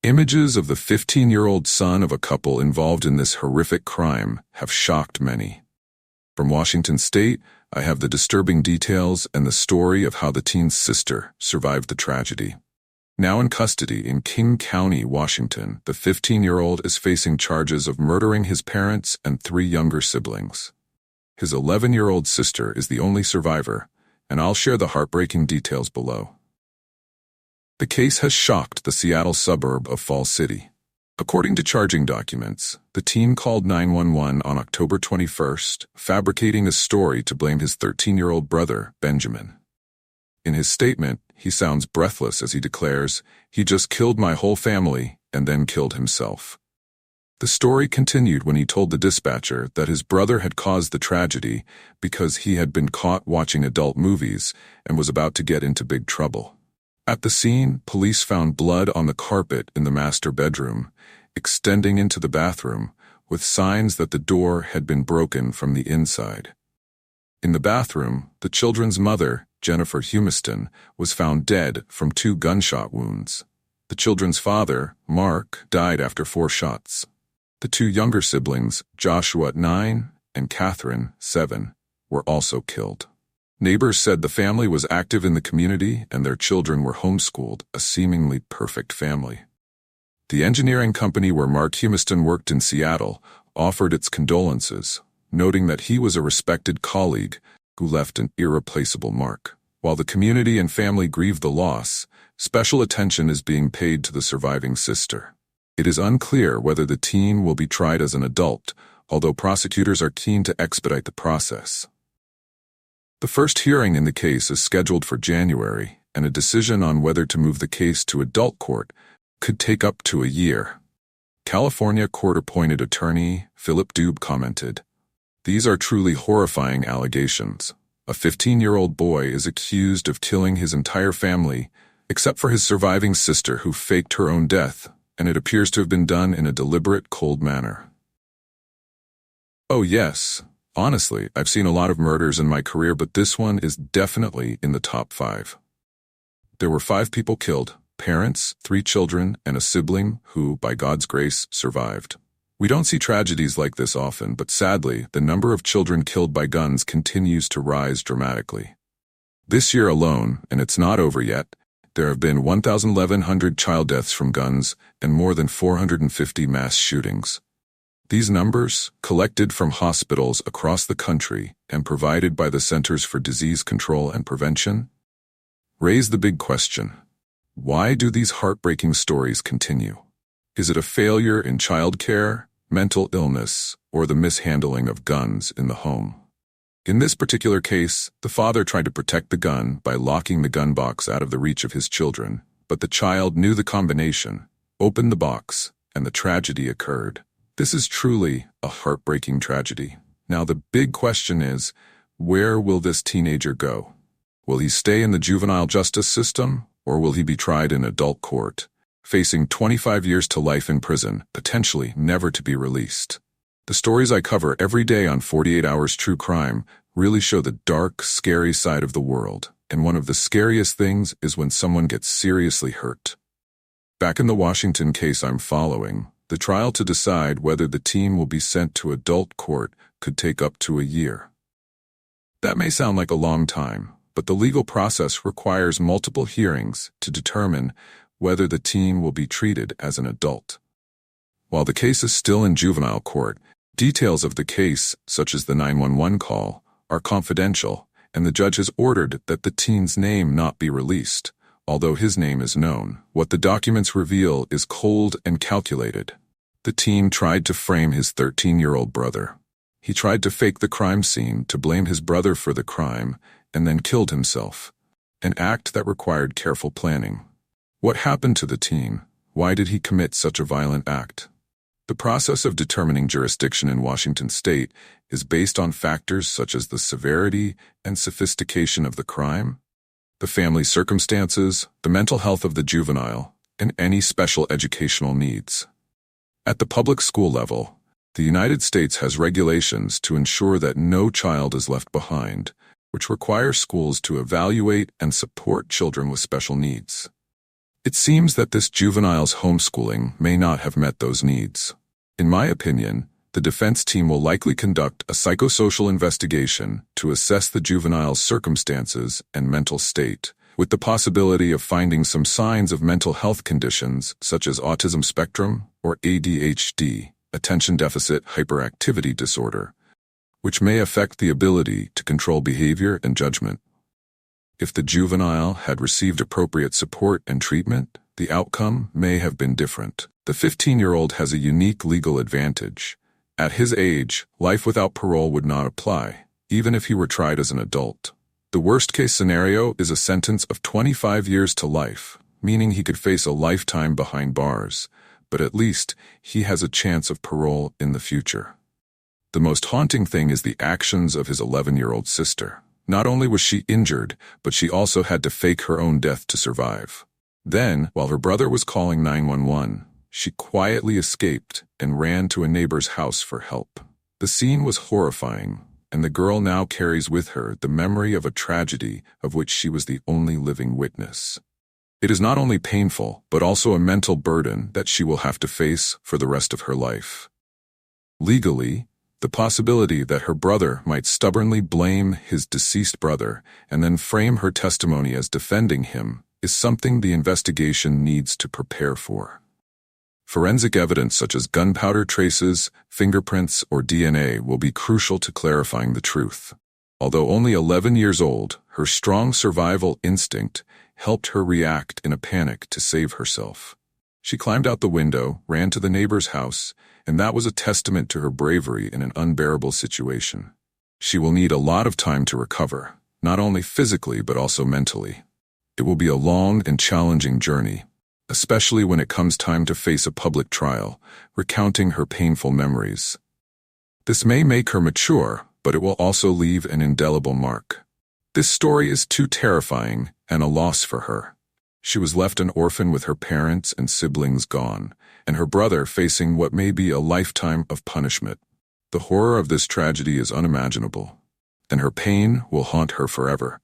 Images of the 15-year-old son of a couple involved in this horrific crime have shocked many. From Washington State, I have the disturbing details and the story of how the teen's sister survived the tragedy. Now in custody in King County, Washington, the 15-year-old is facing charges of murdering his parents and 3 younger siblings. His 11-year-old sister is the only survivor, and I'll share the heartbreaking details below. The case has shocked the Seattle suburb of Falls City. According to charging documents, the teen called 911 on October 21st, fabricating a story to blame his 13-year-old brother, Benjamin. In his statement, he sounds breathless as he declares, "He just killed my whole family and then killed himself." The story continued when he told the dispatcher that his brother had caused the tragedy because he had been caught watching adult movies and was about to get into big trouble. At the scene, police found blood on the carpet in the master bedroom, extending into the bathroom, with signs that the door had been broken from the inside. In the bathroom, the children's mother, Sarah Humiston, was found dead from 2 gunshot wounds. The children's father, Mark, died after 4 shots. The 2 younger siblings, Joshua, 9, and Catherine, 7, were also killed. Neighbors said the family was active in the community and their children were homeschooled, a seemingly perfect family. The engineering company where Mark Humiston worked in Seattle offered its condolences, noting that he was a respected colleague who left an irreplaceable mark. While the community and family grieve the loss, special attention is being paid to the surviving sister. It is unclear whether the teen will be tried as an adult, although prosecutors are keen to expedite the process. The first hearing in the case is scheduled for January, and a decision on whether to move the case to adult court could take up to a year. California court-appointed attorney Philip Dube commented, "These are truly horrifying allegations. A 15-year-old boy is accused of killing his entire family, except for his surviving sister who faked her own death, and it appears to have been done in a deliberate, cold manner." Oh yes. Honestly, I've seen a lot of murders in my career, but this one is definitely in the top 5. There were 5 people killed, parents, 3 children, and a sibling who, by God's grace, survived. We don't see tragedies like this often, but sadly, the number of children killed by guns continues to rise dramatically. This year alone, and it's not over yet, there have been 1,100 child deaths from guns and more than 450 mass shootings. These numbers, collected from hospitals across the country and provided by the Centers for Disease Control and Prevention, raise the big question: why do these heartbreaking stories continue? Is it a failure in child care, mental illness, or the mishandling of guns in the home? In this particular case, the father tried to protect the gun by locking the gun box out of the reach of his children, but the child knew the combination, opened the box, and the tragedy occurred. This is truly a heartbreaking tragedy. Now the big question is, where will this teenager go? Will he stay in the juvenile justice system, or will he be tried in adult court, facing 25 years to life in prison, potentially never to be released? The stories I cover every day on 48 Hours True Crime really show the dark, scary side of the world, and one of the scariest things is when someone gets seriously hurt. Back in the Washington case I'm following, the trial to decide whether the teen will be sent to adult court could take up to a year. That may sound like a long time, but the legal process requires multiple hearings to determine whether the teen will be treated as an adult. While the case is still in juvenile court, details of the case, such as the 911 call, are confidential, and the judge has ordered that the teen's name not be released. Although his name is known, what the documents reveal is cold and calculated. The teen tried to frame his 13-year-old brother. He tried to fake the crime scene to blame his brother for the crime, and then killed himself, an act that required careful planning. What happened to the teen? Why did he commit such a violent act? The process of determining jurisdiction in Washington state is based on factors such as the severity and sophistication of the crime, the family circumstances, the mental health of the juvenile, and any special educational needs. At the public school level, the United States has regulations to ensure that no child is left behind, which require schools to evaluate and support children with special needs. It seems that this juvenile's homeschooling may not have met those needs. In my opinion, the defense team will likely conduct a psychosocial investigation to assess the juvenile's circumstances and mental state, with the possibility of finding some signs of mental health conditions such as autism spectrum or ADHD, attention deficit hyperactivity disorder, which may affect the ability to control behavior and judgment. If the juvenile had received appropriate support and treatment, the outcome may have been different. The 15-year-old has a unique legal advantage. At his age, life without parole would not apply, even if he were tried as an adult. The worst-case scenario is a sentence of 25 years to life, meaning he could face a lifetime behind bars, but at least he has a chance of parole in the future. The most haunting thing is the actions of his 11-year-old sister. Not only was she injured, but she also had to fake her own death to survive. Then, while her brother was calling 911, she quietly escaped and ran to a neighbor's house for help. The scene was horrifying, and the girl now carries with her the memory of a tragedy of which she was the only living witness. It is not only painful, but also a mental burden that she will have to face for the rest of her life. Legally, the possibility that her brother might stubbornly blame his deceased brother and then frame her testimony as defending him is something the investigation needs to prepare for. Forensic evidence such as gunpowder traces, fingerprints, or DNA will be crucial to clarifying the truth. Although only 11 years old, her strong survival instinct helped her react in a panic to save herself. She climbed out the window, ran to the neighbor's house, and that was a testament to her bravery in an unbearable situation. She will need a lot of time to recover, not only physically but also mentally. It will be a long and challenging journey, especially when it comes time to face a public trial, recounting her painful memories. This may make her mature, but it will also leave an indelible mark. This story is too terrifying and a loss for her. She was left an orphan with her parents and siblings gone, and her brother facing what may be a lifetime of punishment. The horror of this tragedy is unimaginable, and her pain will haunt her forever.